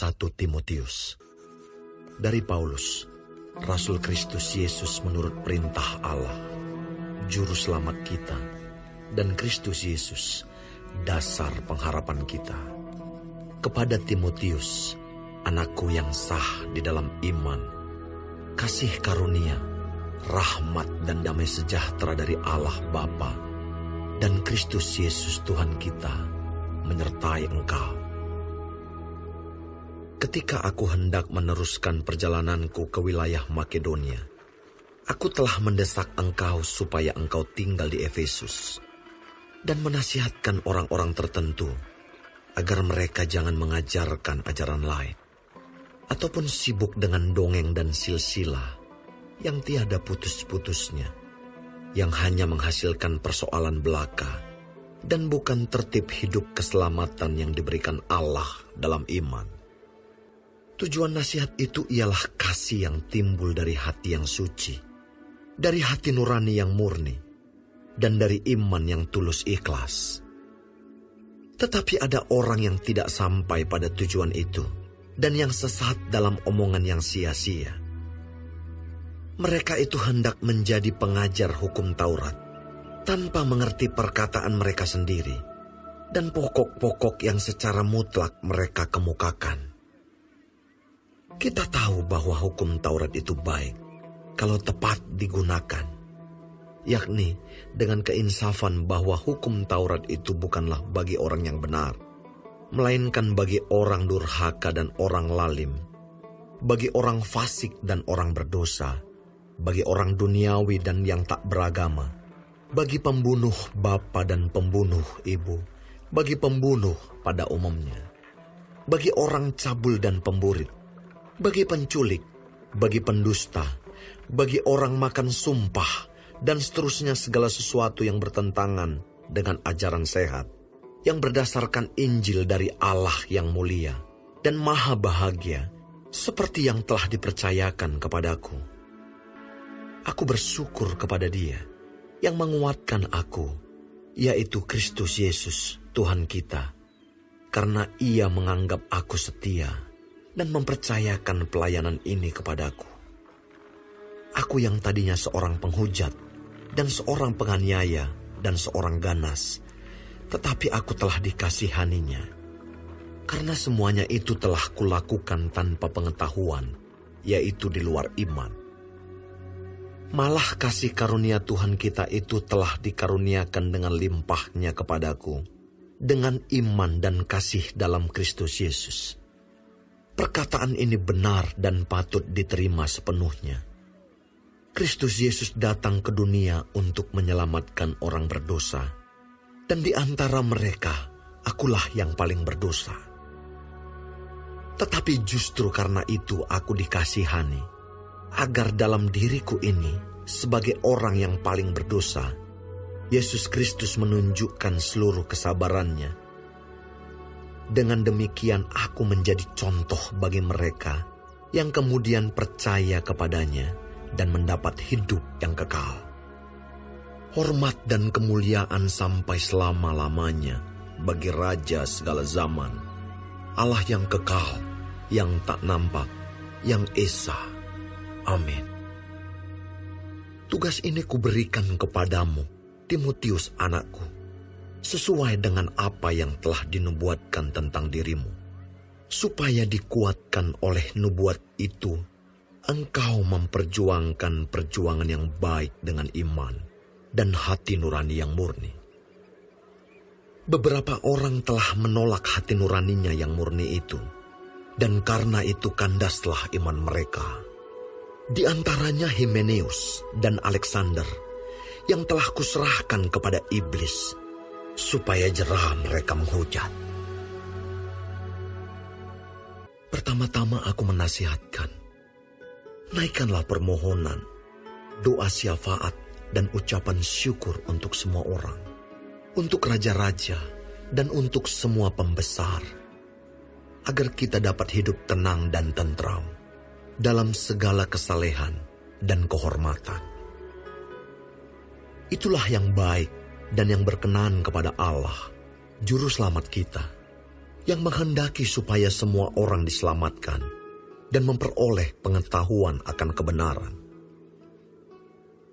1 Timotius. Dari Paulus, Rasul Kristus Yesus menurut perintah Allah, Juru Selamat kita, dan Kristus Yesus, dasar pengharapan kita. Kepada Timotius, anakku yang sah di dalam iman, kasih karunia, rahmat dan damai sejahtera dari Allah Bapa dan Kristus Yesus Tuhan kita menyertai engkau. Ketika aku hendak meneruskan perjalananku ke wilayah Makedonia, aku telah mendesak engkau supaya engkau tinggal di Efesus dan menasihatkan orang-orang tertentu agar mereka jangan mengajarkan ajaran lain ataupun sibuk dengan dongeng dan silsilah yang tiada putus-putusnya, yang hanya menghasilkan persoalan belaka dan bukan tertib hidup keselamatan yang diberikan Allah dalam iman. Tujuan nasihat itu ialah kasih yang timbul dari hati yang suci, dari hati nurani yang murni, dan dari iman yang tulus ikhlas. Tetapi ada orang yang tidak sampai pada tujuan itu, dan yang sesat dalam omongan yang sia-sia. Mereka itu hendak menjadi pengajar hukum Taurat, tanpa mengerti perkataan mereka sendiri, dan pokok-pokok yang secara mutlak mereka kemukakan. Kita tahu bahwa hukum Taurat itu baik kalau tepat digunakan, yakni dengan keinsafan bahwa hukum Taurat itu bukanlah bagi orang yang benar, melainkan bagi orang durhaka dan orang lalim, bagi orang fasik dan orang berdosa, bagi orang duniawi dan yang tak beragama, bagi pembunuh bapa dan pembunuh ibu, bagi pembunuh pada umumnya, bagi orang cabul dan pemburit, bagi penculik, bagi pendusta, bagi orang makan sumpah, dan seterusnya segala sesuatu yang bertentangan dengan ajaran sehat, yang berdasarkan Injil dari Allah yang mulia dan maha bahagia, seperti yang telah dipercayakan kepadaku. Aku bersyukur kepada Dia yang menguatkan aku, yaitu Kristus Yesus Tuhan kita, karena Ia menganggap aku setia dan mempercayakan pelayanan ini kepadaku. Aku yang tadinya seorang penghujat dan seorang penganiaya dan seorang ganas, tetapi aku telah dikasihaninya, karena semuanya itu telah kulakukan tanpa pengetahuan, yaitu di luar iman. Malah kasih karunia Tuhan kita itu telah dikaruniakan dengan limpahnya kepadaku, dengan iman dan kasih dalam Kristus Yesus. Perkataan ini benar dan patut diterima sepenuhnya. Kristus Yesus datang ke dunia untuk menyelamatkan orang berdosa, dan di antara mereka, akulah yang paling berdosa. Tetapi justru karena itu aku dikasihani, agar dalam diriku ini, sebagai orang yang paling berdosa, Yesus Kristus menunjukkan seluruh kesabarannya. Dengan demikian aku menjadi contoh bagi mereka yang kemudian percaya kepadanya dan mendapat hidup yang kekal. Hormat dan kemuliaan sampai selama-lamanya bagi Raja segala zaman, Allah yang kekal, yang tak nampak, yang esa. Amin. Tugas ini kuberikan kepadamu, Timotius anakku, sesuai dengan apa yang telah dinubuatkan tentang dirimu, supaya dikuatkan oleh nubuat itu, engkau memperjuangkan perjuangan yang baik dengan iman dan hati nurani yang murni. Beberapa orang telah menolak hati nuraninya yang murni itu, dan karena itu kandaslah iman mereka. Di antaranya Himeneus dan Alexander, yang telah kuserahkan kepada iblis, supaya jerah mereka menghujat. Pertama-tama aku menasihatkan, naikkanlah permohonan, doa syafaat, dan ucapan syukur untuk semua orang, untuk raja-raja, dan untuk semua pembesar, agar kita dapat hidup tenang dan tentram dalam segala kesalehan dan kehormatan. Itulah yang baik dan yang berkenan kepada Allah, Juru Selamat kita, yang menghendaki supaya semua orang diselamatkan dan memperoleh pengetahuan akan kebenaran.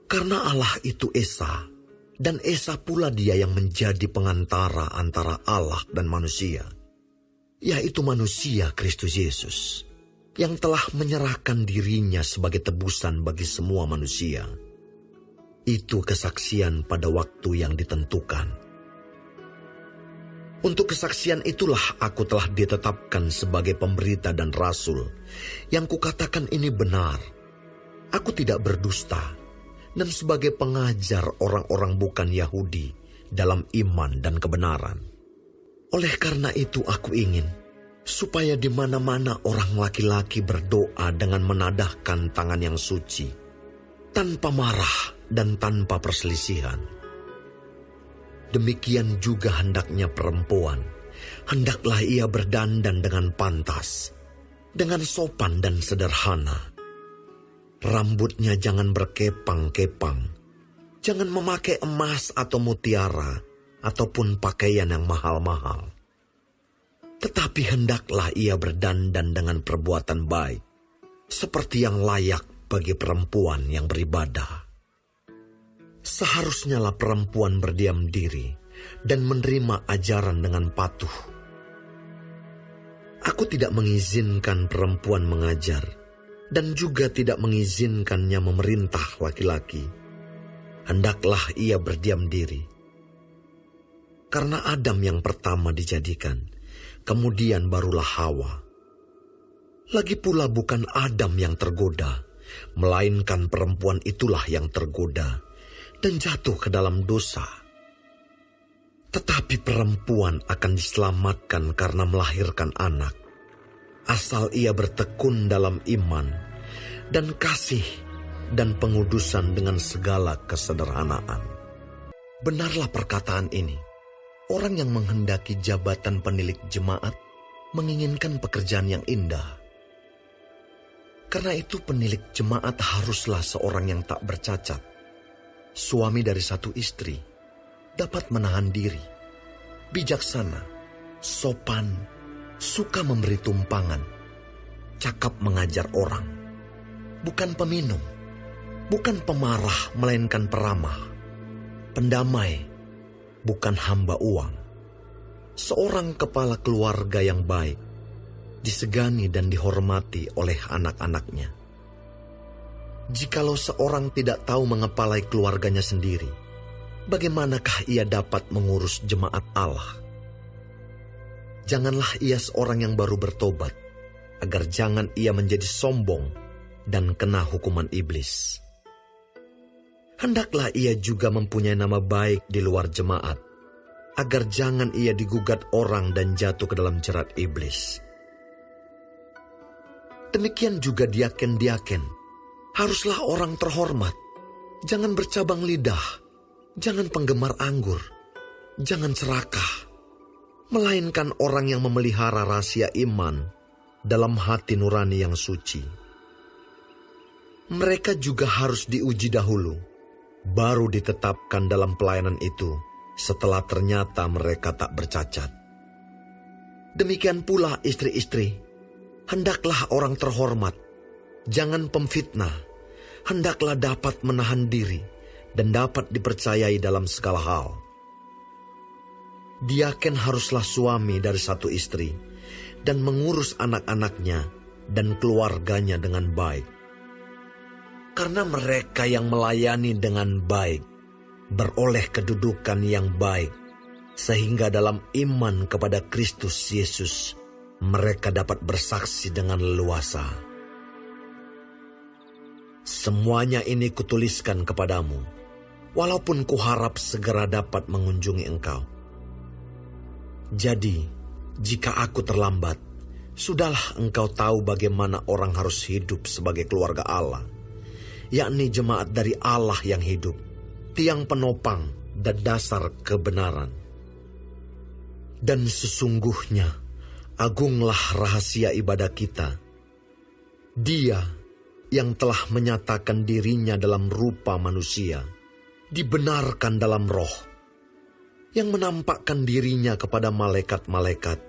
Karena Allah itu Esa, dan Esa pula Dia yang menjadi pengantara antara Allah dan manusia, yaitu manusia Kristus Yesus, yang telah menyerahkan dirinya sebagai tebusan bagi semua manusia. Itu kesaksian pada waktu yang ditentukan. Untuk kesaksian itulah aku telah ditetapkan sebagai pemberita dan rasul, yang kukatakan ini benar. Aku tidak berdusta, dan sebagai pengajar orang-orang bukan Yahudi dalam iman dan kebenaran. Oleh karena itu aku ingin supaya di mana-mana orang laki-laki berdoa dengan menadahkan tangan yang suci, tanpa marah dan tanpa perselisihan. Demikian juga hendaknya perempuan, hendaklah ia berdandan dengan pantas, dengan sopan dan sederhana. Rambutnya jangan berkepang-kepang, jangan memakai emas atau mutiara, ataupun pakaian yang mahal-mahal. Tetapi hendaklah ia berdandan dengan perbuatan baik, seperti yang layak bagi perempuan yang beribadah. Seharusnyalah perempuan berdiam diri dan menerima ajaran dengan patuh. Aku tidak mengizinkan perempuan mengajar, dan juga tidak mengizinkannya memerintah laki-laki. Hendaklah ia berdiam diri. Karena Adam yang pertama dijadikan, kemudian barulah Hawa. Lagi pula bukan Adam yang tergoda, melainkan perempuan itulah yang tergoda dan jatuh ke dalam dosa. Tetapi perempuan akan diselamatkan karena melahirkan anak, asal ia bertekun dalam iman dan kasih dan pengudusan dengan segala kesederhanaan. Benarlah perkataan ini. Orang yang menghendaki jabatan penilik jemaat menginginkan pekerjaan yang indah. Karena itu penilik jemaat haruslah seorang yang tak bercacat, suami dari satu istri, dapat menahan diri, bijaksana, sopan, suka memberi tumpangan, cakap mengajar orang, bukan peminum, bukan pemarah melainkan peramah, pendamai, bukan hamba uang, seorang kepala keluarga yang baik, disegani dan dihormati oleh anak-anaknya. Jikalau seorang tidak tahu mengepalai keluarganya sendiri, bagaimanakah ia dapat mengurus jemaat Allah? Janganlah ia seorang yang baru bertobat, agar jangan ia menjadi sombong dan kena hukuman iblis. Hendaklah ia juga mempunyai nama baik di luar jemaat, agar jangan ia digugat orang dan jatuh ke dalam jerat iblis. Demikian juga diaken-diaken, haruslah orang terhormat, jangan bercabang lidah, jangan penggemar anggur, jangan serakah, melainkan orang yang memelihara rahasia iman dalam hati nurani yang suci. Mereka juga harus diuji dahulu, baru ditetapkan dalam pelayanan itu setelah ternyata mereka tak bercacat. Demikian pula istri-istri, hendaklah orang terhormat, jangan pemfitnah, hendaklah dapat menahan diri dan dapat dipercayai dalam segala hal. Diaken haruslah suami dari satu istri dan mengurus anak-anaknya dan keluarganya dengan baik. Karena mereka yang melayani dengan baik beroleh kedudukan yang baik, sehingga dalam iman kepada Kristus Yesus mereka dapat bersaksi dengan leluasa. Semuanya ini kutuliskan kepadamu, walaupun kuharap segera dapat mengunjungi engkau. Jadi, jika aku terlambat, sudahlah engkau tahu bagaimana orang harus hidup sebagai keluarga Allah, yakni jemaat dari Allah yang hidup, tiang penopang dan dasar kebenaran. Dan sesungguhnya, agunglah rahasia ibadah kita. Dia yang telah menyatakan dirinya dalam rupa manusia, dibenarkan dalam roh, yang menampakkan dirinya kepada malaikat-malaikat,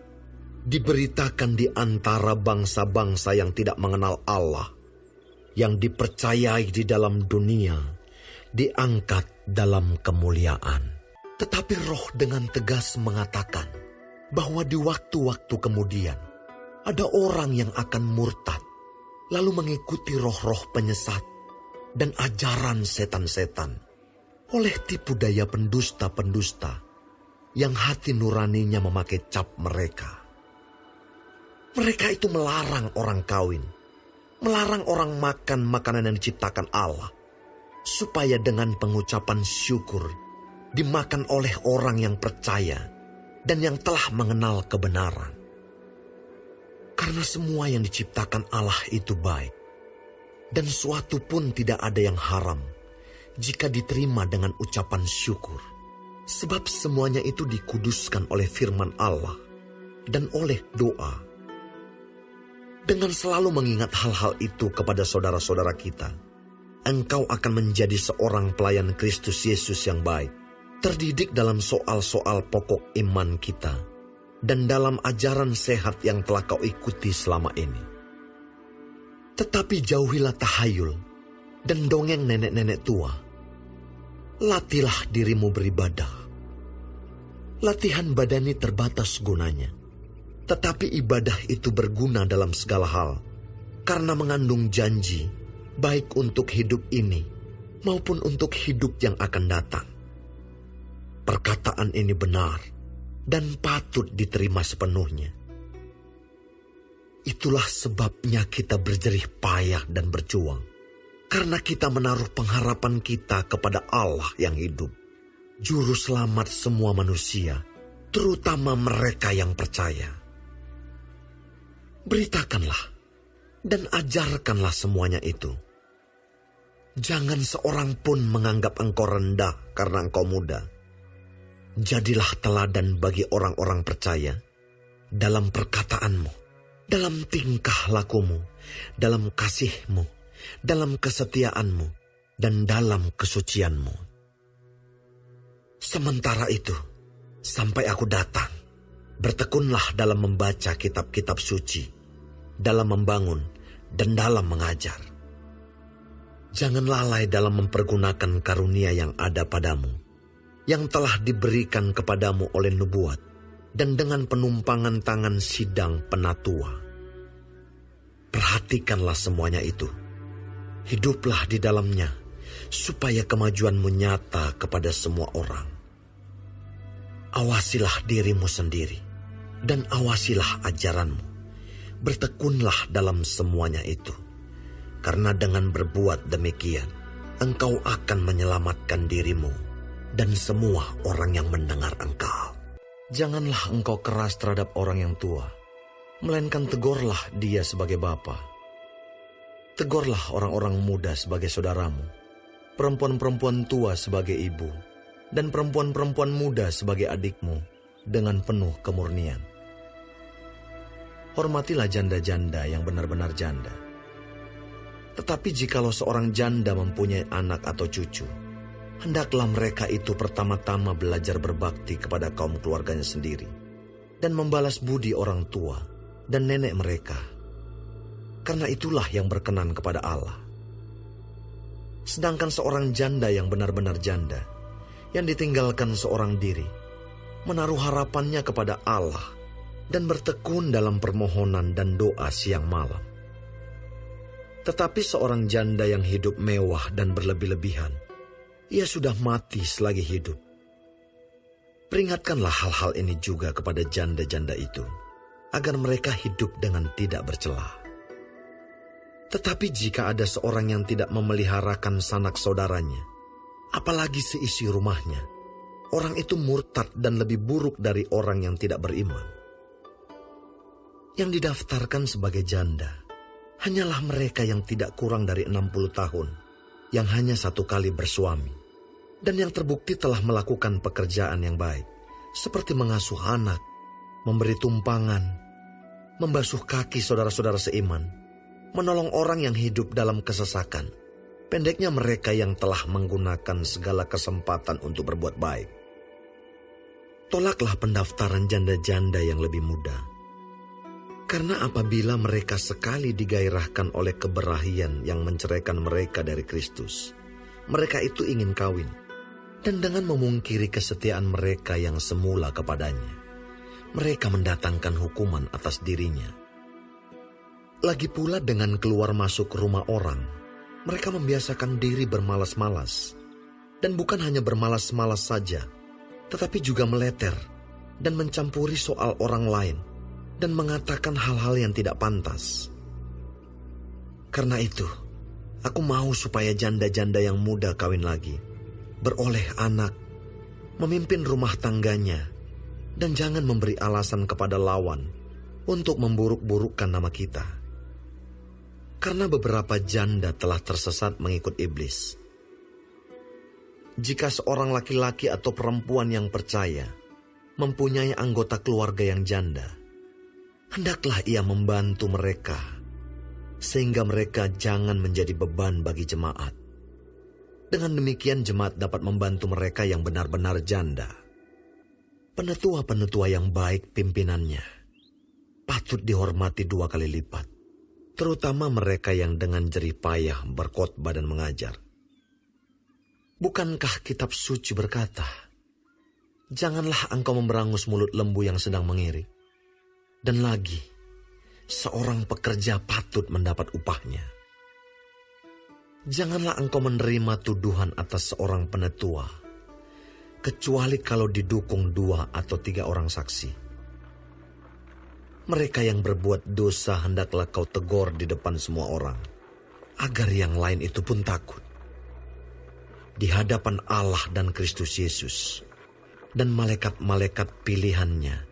diberitakan di antara bangsa-bangsa yang tidak mengenal Allah, yang dipercayai di dalam dunia, diangkat dalam kemuliaan. Tetapi Roh dengan tegas mengatakan bahwa di waktu-waktu kemudian ada orang yang akan murtad, lalu mengikuti roh-roh penyesat dan ajaran setan-setan oleh tipu daya pendusta-pendusta yang hati nuraninya memakai cap mereka. Mereka itu melarang orang kawin, melarang orang makan makanan yang diciptakan Allah, supaya dengan pengucapan syukur dimakan oleh orang yang percaya dan yang telah mengenal kebenaran. Karena semua yang diciptakan Allah itu baik, dan suatu pun tidak ada yang haram jika diterima dengan ucapan syukur. Sebab semuanya itu dikuduskan oleh firman Allah dan oleh doa. Dengan selalu mengingat hal-hal itu kepada saudara-saudara kita, engkau akan menjadi seorang pelayan Kristus Yesus yang baik, terdidik dalam soal-soal pokok iman kita, dan dalam ajaran sehat yang telah kau ikuti selama ini. Tetapi jauhilah tahayul dan dongeng nenek-nenek tua. Latihlah dirimu beribadah. Latihan badani terbatas gunanya, tetapi ibadah itu berguna dalam segala hal, karena mengandung janji, baik untuk hidup ini maupun untuk hidup yang akan datang. Perkataan ini benar dan patut diterima sepenuhnya. Itulah sebabnya kita berjerih payah dan berjuang, karena kita menaruh pengharapan kita kepada Allah yang hidup, Juru Selamat semua manusia, terutama mereka yang percaya. Beritakanlah dan ajarkanlah semuanya itu. Jangan seorang pun menganggap engkau rendah karena engkau muda. Jadilah teladan bagi orang-orang percaya dalam perkataanmu, dalam tingkah lakumu, dalam kasihmu, dalam kesetiaanmu, dan dalam kesucianmu. Sementara itu, sampai aku datang, bertekunlah dalam membaca kitab-kitab suci, dalam membangun, dan dalam mengajar. Jangan lalai dalam mempergunakan karunia yang ada padamu, yang telah diberikan kepadamu oleh nubuat, dan dengan penumpangan tangan sidang penatua. Perhatikanlah semuanya itu. Hiduplah di dalamnya, supaya kemajuanmu nyata kepada semua orang. Awasilah dirimu sendiri, dan awasilah ajaranmu. Bertekunlah dalam semuanya itu, karena dengan berbuat demikian, engkau akan menyelamatkan dirimu dan semua orang yang mendengar engkau. Janganlah engkau keras terhadap orang yang tua, melainkan tegurlah dia sebagai bapa. Tegurlah orang-orang muda sebagai saudaramu, perempuan-perempuan tua sebagai ibu, dan perempuan-perempuan muda sebagai adikmu dengan penuh kemurnian. Hormatilah janda-janda yang benar-benar janda. Tetapi jikalau seorang janda mempunyai anak atau cucu, hendaklah mereka itu pertama-tama belajar berbakti kepada kaum keluarganya sendiri, dan membalas budi orang tua dan nenek mereka, karena itulah yang berkenan kepada Allah. Sedangkan seorang janda yang benar-benar janda, yang ditinggalkan seorang diri, menaruh harapannya kepada Allah dan bertekun dalam permohonan dan doa siang malam. Tetapi seorang janda yang hidup mewah dan berlebih-lebihan, ia sudah mati selagi hidup. Peringatkanlah hal-hal ini juga kepada janda-janda itu, agar mereka hidup dengan tidak bercela. Tetapi jika ada seorang yang tidak memeliharakan sanak saudaranya, apalagi seisi rumahnya, orang itu murtad dan lebih buruk dari orang yang tidak beriman. Yang didaftarkan sebagai janda hanyalah mereka yang tidak kurang dari 60 tahun, yang hanya satu kali bersuami, dan yang terbukti telah melakukan pekerjaan yang baik, seperti mengasuh anak, memberi tumpangan, membasuh kaki saudara-saudara seiman, menolong orang yang hidup dalam kesesakan, pendeknya mereka yang telah menggunakan segala kesempatan untuk berbuat baik. Tolaklah pendaftaran janda-janda yang lebih muda, Karena apabila mereka sekali digairahkan oleh keberahian yang menceraikan mereka dari Kristus, mereka itu ingin kawin. Dan dengan memungkiri kesetiaan mereka yang semula kepadanya, mereka mendatangkan hukuman atas dirinya. Lagi pula dengan keluar masuk rumah orang, mereka membiasakan diri bermalas-malas. Dan bukan hanya bermalas-malas saja, tetapi juga meleter dan mencampuri soal orang lain, dan mengatakan hal-hal yang tidak pantas. Karena itu, aku mau supaya janda-janda yang muda kawin lagi, beroleh anak, memimpin rumah tangganya, dan jangan memberi alasan kepada lawan untuk memburuk-burukkan nama kita. Karena beberapa janda telah tersesat mengikut iblis. Jika seorang laki-laki atau perempuan yang percaya mempunyai anggota keluarga yang janda, hendaklah ia membantu mereka, sehingga mereka jangan menjadi beban bagi jemaat. Dengan demikian jemaat dapat membantu mereka yang benar-benar janda. Penetua-penetua yang baik pimpinannya patut dihormati 2 kali lipat, terutama mereka yang dengan jerih payah berkhotbah dan mengajar. Bukankah kitab suci berkata, "Janganlah engkau memberangus mulut lembu yang sedang mengirik." Dan lagi, seorang pekerja patut mendapat upahnya. Janganlah engkau menerima tuduhan atas seorang penetua, kecuali kalau didukung 2 atau 3 orang saksi. Mereka yang berbuat dosa hendaklah kau tegur di depan semua orang, agar yang lain itu pun takut. Di hadapan Allah dan Kristus Yesus, dan malaikat-malaikat pilihannya,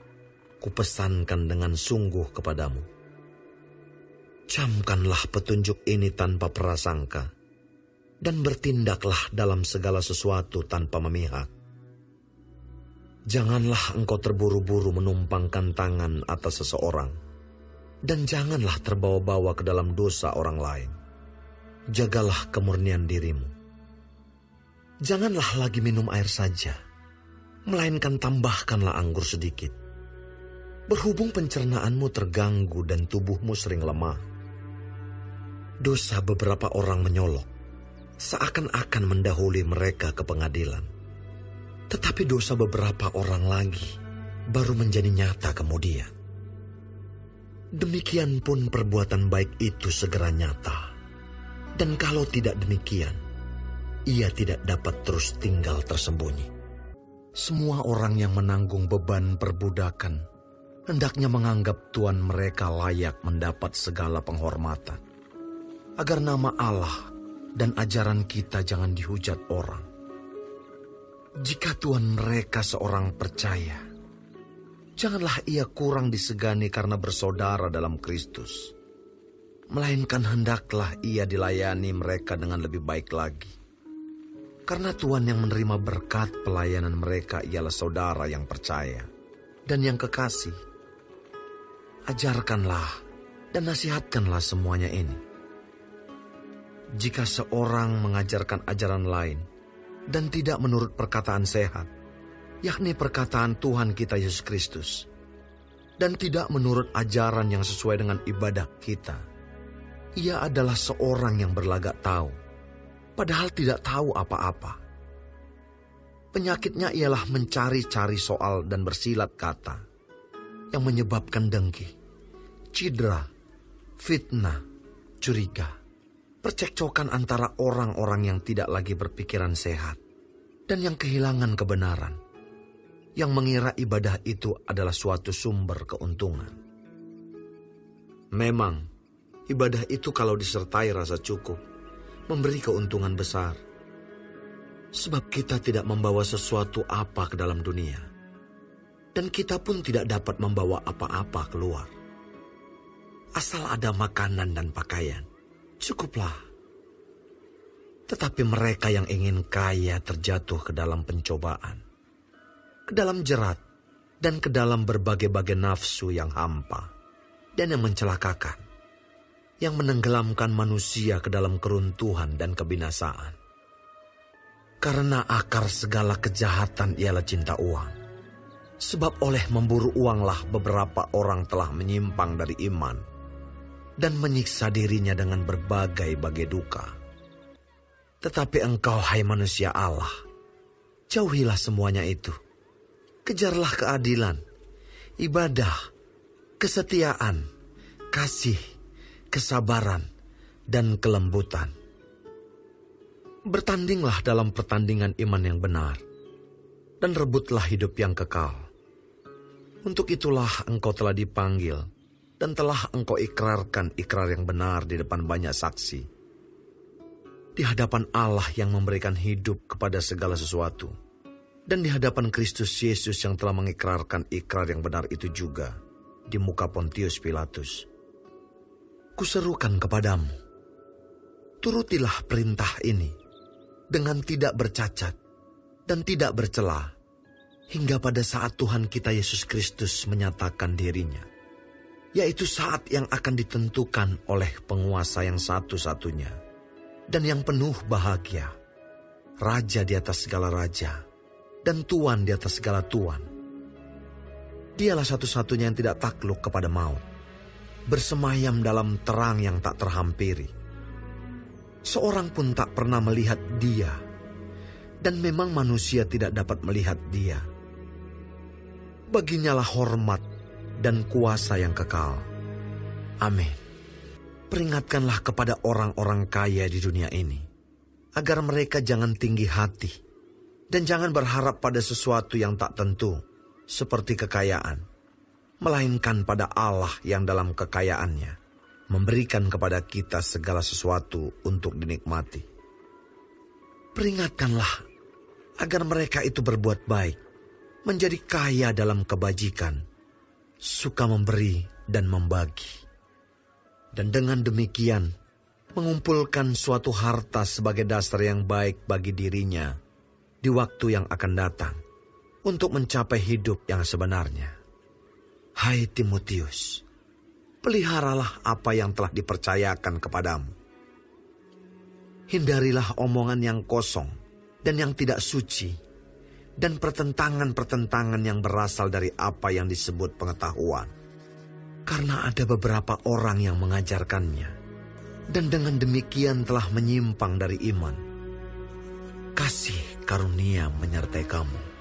kupesankan dengan sungguh kepadamu. Camkanlah petunjuk ini tanpa prasangka, dan bertindaklah dalam segala sesuatu tanpa memihak. Janganlah engkau terburu-buru menumpangkan tangan atas seseorang, dan janganlah terbawa-bawa ke dalam dosa orang lain. Jagalah kemurnian dirimu. Janganlah lagi minum air saja, melainkan tambahkanlah anggur sedikit. Berhubung pencernaanmu terganggu dan tubuhmu sering lemah. Dosa beberapa orang menyolok, seakan-akan mendahului mereka ke pengadilan. Tetapi dosa beberapa orang lagi baru menjadi nyata kemudian. Demikian pun perbuatan baik itu segera nyata. Dan kalau tidak demikian, ia tidak dapat terus tinggal tersembunyi. Semua orang yang menanggung beban perbudakan hendaknya menganggap Tuhan mereka layak mendapat segala penghormatan, agar nama Allah dan ajaran kita jangan dihujat orang. Jika Tuhan mereka seorang percaya, janganlah ia kurang disegani karena bersaudara dalam Kristus, melainkan hendaklah ia dilayani mereka dengan lebih baik lagi. Karena Tuhan yang menerima berkat pelayanan mereka ialah saudara yang percaya dan yang kekasih. Ajarkanlah dan nasihatkanlah semuanya ini. Jika seorang mengajarkan ajaran lain dan tidak menurut perkataan sehat, yakni perkataan Tuhan kita Yesus Kristus, dan tidak menurut ajaran yang sesuai dengan ibadah kita, ia adalah seorang yang berlagak tahu, padahal tidak tahu apa-apa. Penyakitnya ialah mencari-cari soal dan bersilat kata, yang menyebabkan dengki, cidra, fitnah, curiga, percekcokan antara orang-orang yang tidak lagi berpikiran sehat dan yang kehilangan kebenaran, yang mengira ibadah itu adalah suatu sumber keuntungan. Memang, ibadah itu kalau disertai rasa cukup, memberi keuntungan besar. Sebab kita tidak membawa sesuatu apa ke dalam dunia, dan kita pun tidak dapat membawa apa-apa keluar. Asal ada makanan dan pakaian, cukuplah. Tetapi mereka yang ingin kaya terjatuh ke dalam pencobaan, ke dalam jerat, dan ke dalam berbagai-bagai nafsu yang hampa dan yang mencelakakan, yang menenggelamkan manusia ke dalam keruntuhan dan kebinasaan. Karena akar segala kejahatan ialah cinta uang, Sebab oleh memburu uanglah beberapa orang telah menyimpang dari iman dan menyiksa dirinya dengan berbagai-bagai duka. Tetapi engkau, hai manusia Allah, jauhilah semuanya itu. Kejarlah keadilan, ibadah, kesetiaan, kasih, kesabaran, dan kelembutan. Bertandinglah dalam pertandingan iman yang benar, dan rebutlah hidup yang kekal. Untuk itulah engkau telah dipanggil, dan telah engkau ikrarkan ikrar yang benar di depan banyak saksi, di hadapan Allah yang memberikan hidup kepada segala sesuatu, dan di hadapan Kristus Yesus yang telah mengikrarkan ikrar yang benar itu juga di muka Pontius Pilatus. Kuserukan kepadamu, turutilah perintah ini dengan tidak bercacat dan tidak bercela, hingga pada saat Tuhan kita Yesus Kristus menyatakan dirinya, yaitu saat yang akan ditentukan oleh penguasa yang satu-satunya dan yang penuh bahagia, Raja di atas segala raja dan Tuan di atas segala tuan. Dialah satu-satunya yang tidak takluk kepada maut, bersemayam dalam terang yang tak terhampiri. Seorang pun tak pernah melihat Dia, dan memang manusia tidak dapat melihat Dia. Baginyalah hormat dan kuasa yang kekal. Amin. Peringatkanlah kepada orang-orang kaya di dunia ini, agar mereka jangan tinggi hati, dan jangan berharap pada sesuatu yang tak tentu, seperti kekayaan, melainkan pada Allah yang dalam kekayaannya memberikan kepada kita segala sesuatu untuk dinikmati. Peringatkanlah agar mereka itu berbuat baik, menjadi kaya dalam kebajikan, suka memberi dan membagi. Dan dengan demikian, mengumpulkan suatu harta sebagai dasar yang baik bagi dirinya di waktu yang akan datang, untuk mencapai hidup yang sebenarnya. Hai Timotius, peliharalah apa yang telah dipercayakan kepadamu. Hindarilah omongan yang kosong dan yang tidak suci, dan pertentangan-pertentangan yang berasal dari apa yang disebut pengetahuan. Karena ada beberapa orang yang mengajarkannya, dan dengan demikian telah menyimpang dari iman. Kasih karunia menyertai kamu.